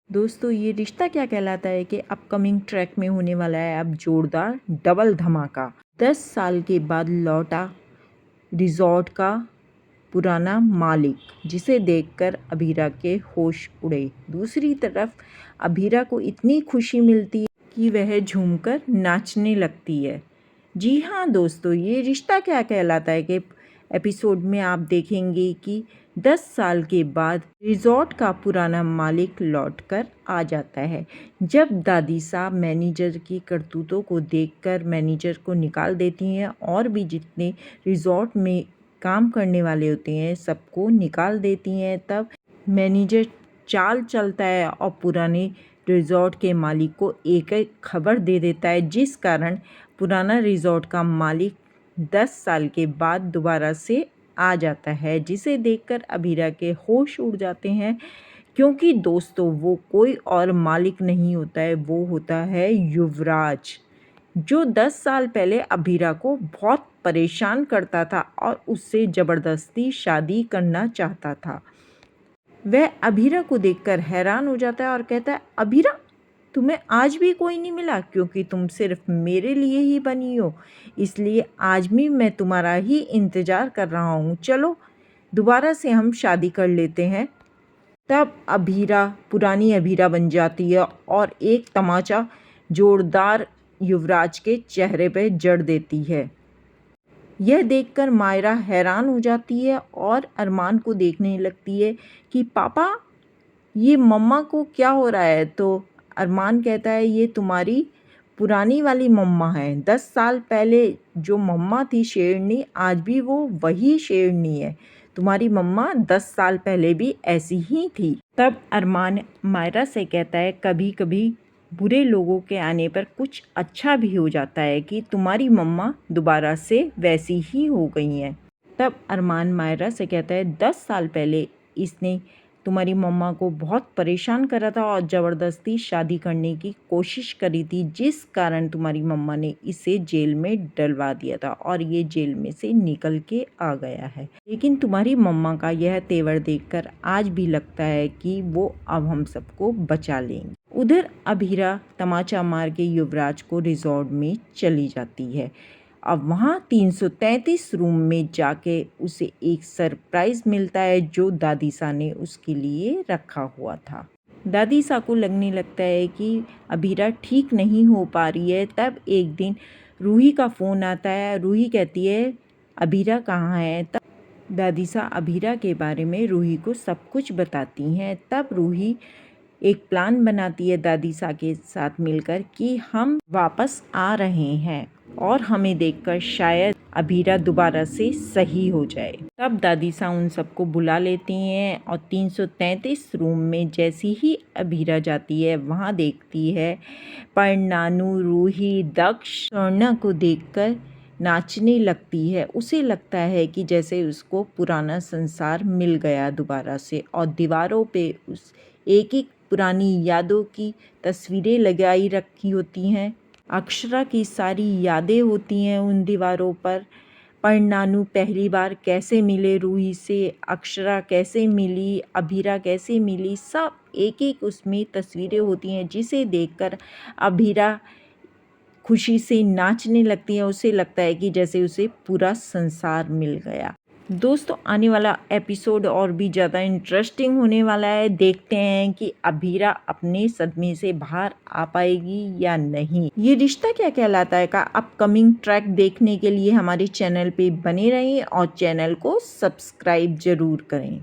दोस्तों ये रिश्ता क्या कहलाता है कि अपकमिंग ट्रैक में होने वाला है अब जोरदार डबल धमाका। 10 साल के बाद लौटा रिजॉर्ट का पुराना मालिक, जिसे देखकर अभीरा के होश उड़े। दूसरी तरफ अभीरा को इतनी खुशी मिलती है कि वह झूमकर नाचने लगती है। जी हाँ दोस्तों, ये रिश्ता क्या कहलाता है कि एपिसोड में आप देखेंगे कि 10 साल के बाद रिजॉर्ट का पुराना मालिक लौटकर आ जाता है। जब दादी साहब मैनेजर की करतूतों को देखकर मैनेजर को निकाल देती हैं और भी जितने रिजॉर्ट में काम करने वाले होते हैं सबको निकाल देती हैं, तब मैनेजर चाल चलता है और पुराने रिजॉर्ट के मालिक को एक खबर दे देता है, जिस कारण पुराना रिजॉर्ट का मालिक 10 साल के बाद दोबारा से आ जाता है, जिसे देखकर अभीरा के होश उड़ जाते हैं। क्योंकि दोस्तों वो कोई और मालिक नहीं होता है, वो होता है युवराज, जो 10 साल पहले अभीरा को बहुत परेशान करता था और उससे ज़बरदस्ती शादी करना चाहता था। वह अभीरा को देखकर हैरान हो जाता है और कहता है, अभीरा तुम्हें आज भी कोई नहीं मिला? क्योंकि तुम सिर्फ मेरे लिए ही बनी हो, इसलिए आज भी मैं तुम्हारा ही इंतज़ार कर रहा हूँ। चलो दोबारा से हम शादी कर लेते हैं। तब अभीरा पुरानी अभीरा बन जाती है और एक तमाचा जोरदार युवराज के चेहरे पे जड़ देती है। यह देखकर मायरा हैरान हो जाती है और अरमान को देखने लगती है कि पापा ये मम्मा को क्या हो रहा है। तो अरमान कहता है, ये तुम्हारी पुरानी वाली मम्मा है। 10 साल पहले जो मम्मा थी शेरनी, आज भी वो वही शेरनी है। तुम्हारी मम्मा 10 साल पहले भी ऐसी ही थी। तब अरमान मायरा से कहता है, कभी कभी बुरे लोगों के आने पर कुछ अच्छा भी हो जाता है कि तुम्हारी मम्मा दोबारा से वैसी ही हो गई हैं। तब अरमान मायरा से कहता है, 10 साल पहले इसने तुम्हारी मम्मा को बहुत परेशान करा था और ज़बरदस्ती शादी करने की कोशिश करी थी, जिस कारण तुम्हारी मम्मा ने इसे जेल में डलवा दिया था और ये जेल में से निकल के आ गया है। लेकिन तुम्हारी मम्मा का यह तेवर देखकर आज भी लगता है कि वो अब हम सबको बचा लेंगे। उधर अभीरा तमाचा मार के युवराज को रिजॉर्ट में चली जाती है। अब वहाँ 333 रूम में जाके उसे एक सरप्राइज़ मिलता है जो दादी सा ने उसके लिए रखा हुआ था। दादी सा को लगने लगता है कि अभीरा ठीक नहीं हो पा रही है। तब एक दिन रूही का फ़ोन आता है। रूही कहती है, अभीरा कहाँ है? तब दादी सा अभीरा के बारे में रूही को सब कुछ बताती हैं। तब रूही एक प्लान बनाती है दादी सा के साथ मिलकर कि हम वापस आ रहे हैं और हमें देखकर शायद अभीरा दोबारा से सही हो जाए। तब दादी सा उन सबको बुला लेती हैं और 333 रूम में जैसी ही अभीरा जाती है वहाँ देखती है परनानू, रूही, दक्ष स्वर्णा को देखकर नाचने लगती है। उसे लगता है कि जैसे उसको पुराना संसार मिल गया दोबारा से, और दीवारों पे उस एक एक पुरानी यादों की तस्वीरें लगाई रखी होती हैं। अक्षरा की सारी यादें होती हैं उन दीवारों पर। परनानू पहली बार कैसे मिले रूही से, अक्षरा कैसे मिली, अभीरा कैसे मिली, सब एक एक उसमें तस्वीरें होती हैं, जिसे देखकर अभीरा खुशी से नाचने लगती है। उसे लगता है कि जैसे उसे पूरा संसार मिल गया। दोस्तों आने वाला एपिसोड और भी ज़्यादा इंटरेस्टिंग होने वाला है। देखते हैं कि अभीरा अपने सदमे से बाहर आ पाएगी या नहीं। ये रिश्ता क्या कहलाता है का अपकमिंग ट्रैक देखने के लिए हमारे चैनल पे बने रहें और चैनल को सब्सक्राइब ज़रूर करें।